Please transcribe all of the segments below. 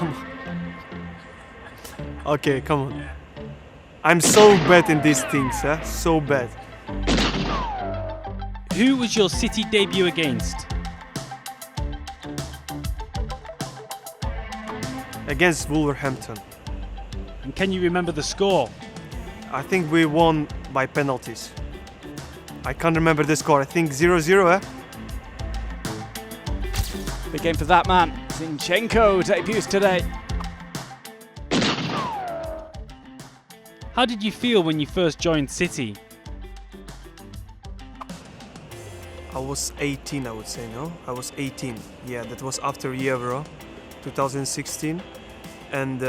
Come on. Okay, come on. I'm so bad in these things, so bad. Who was your City debut against? Against Wolverhampton. And can you remember the score? I think we won by penalties. I can't remember the score. I think 0-0, Big game for that man. Zinchenko debuts today. How did you feel when you first joined City? I was 18, I would say, no? I was 18. Yeah, that was after Euro 2016. And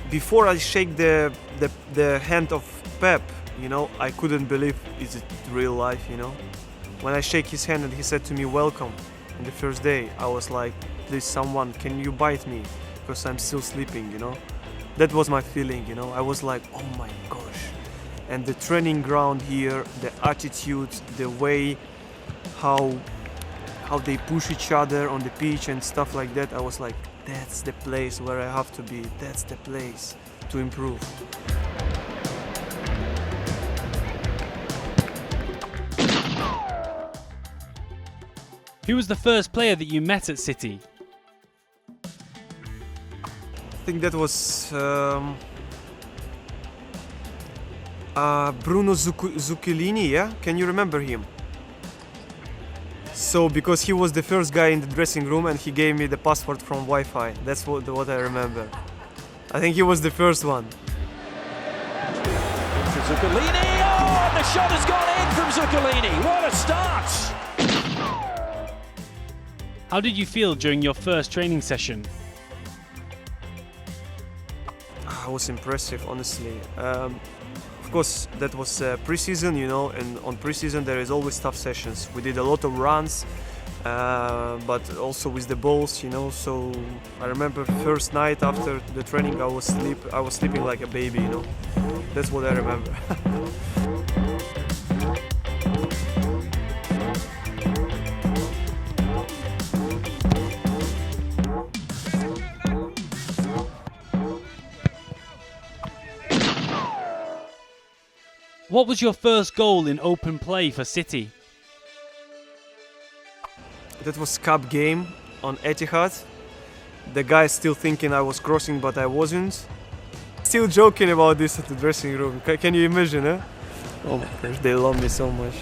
before I shake the hand of Pep, you know, I couldn't believe is it real life, you know. When I shake his hand and he said to me, welcome, on the first day, I was like, please someone, can you bite me? Because I'm still sleeping, you know. That was my feeling, you know. I was like, oh my gosh. And the training ground here, the attitude, the way how they push each other on the pitch and stuff like that, I was like, that's the place where I have to be. That's the place to improve. Who was the first player that you met at City? I think that was Bruno Zuccolini, yeah? Can you remember him? So, because he was the first guy in the dressing room and he gave me the password from Wi-Fi. That's what I remember. I think he was the first one. Zuccolini, oh, the shot has gone in from Zuccolini. What a start! How did you feel during your first training session? I was impressive, honestly. Of course, that was pre-season, you know, and on pre-season there is always tough sessions. We did a lot of runs, but also with the balls, you know. So I remember first night after the training, I was sleeping like a baby, you know. That's what I remember. What was your first goal in open play for City? That was cup game on Etihad. The guys still thinking I was crossing, but I wasn't. Still joking about this at the dressing room. Can you imagine, eh? Oh my gosh, they love me so much.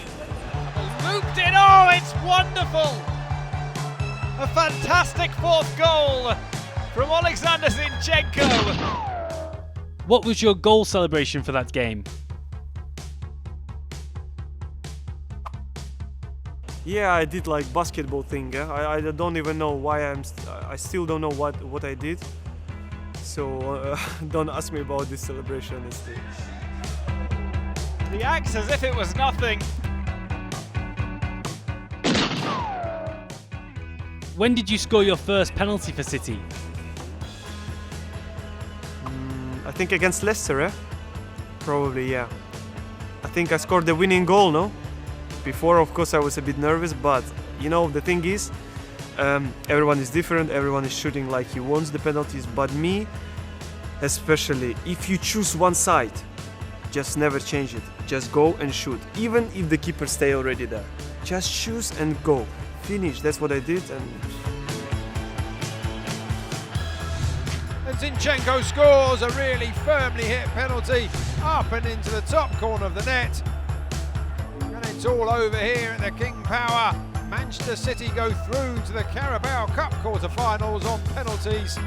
Looped it, oh, it's wonderful! A fantastic fourth goal from Oleksandr Zinchenko. What was your goal celebration for that game? Yeah, I did like basketball thing. Yeah? I don't even know why I still don't know what I did. So don't ask me about this celebration. He acts as if it was nothing. When did you score your first penalty for City? I think against Leicester, eh? Probably, yeah. I think I scored the winning goal, no? Before, of course, I was a bit nervous, but you know, the thing is, everyone is different, everyone is shooting like he wants the penalties, but me, especially, if you choose one side, just never change it. Just go and shoot, even if the keeper stay already there. Just choose and go. Finish, that's what I did. And Zinchenko scores a really firmly hit penalty up and into the top corner of the net. It's all over here at the King Power. Manchester City go through to the Carabao Cup quarter-finals on penalties.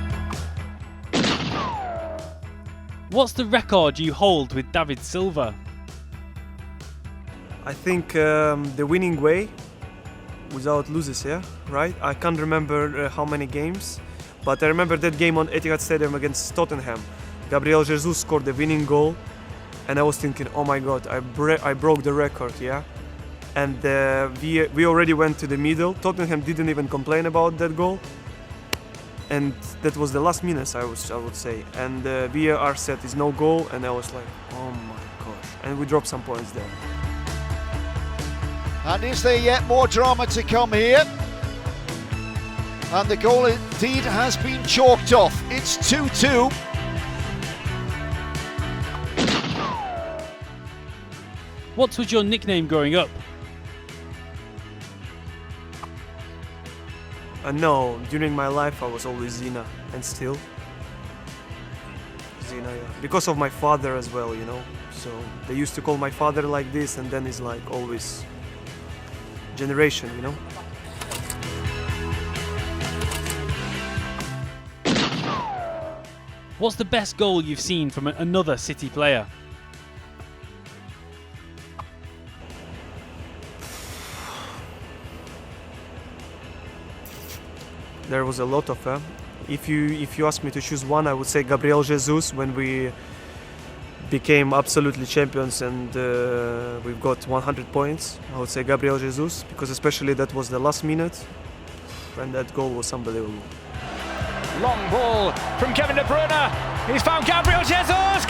What's the record you hold with David Silva? I think the winning way, without losses, yeah, right? I can't remember how many games, but I remember that game on Etihad Stadium against Tottenham. Gabriel Jesus scored the winning goal, and I was thinking, oh my God, I broke the record, yeah? And we already went to the middle. Tottenham didn't even complain about that goal. And that was the last minutes, I would say. And VAR said it's no goal, and I was like, oh my gosh. And we dropped some points there. And is there yet more drama to come here? And the goal indeed has been chalked off. It's 2-2. What was your nickname growing up? No, during my life I was always Zina, and still Zina, yeah. Because of my father as well, you know. So they used to call my father like this, and then it's like always generation, you know. What's the best goal you've seen from another City player? There was a lot of them. If you ask me to choose one, I would say Gabriel Jesus when we became absolutely champions and we've got 100 points. I would say Gabriel Jesus because especially that was the last minute and that goal was unbelievable. Long ball from Kevin De Bruyne. He's found Gabriel Jesus.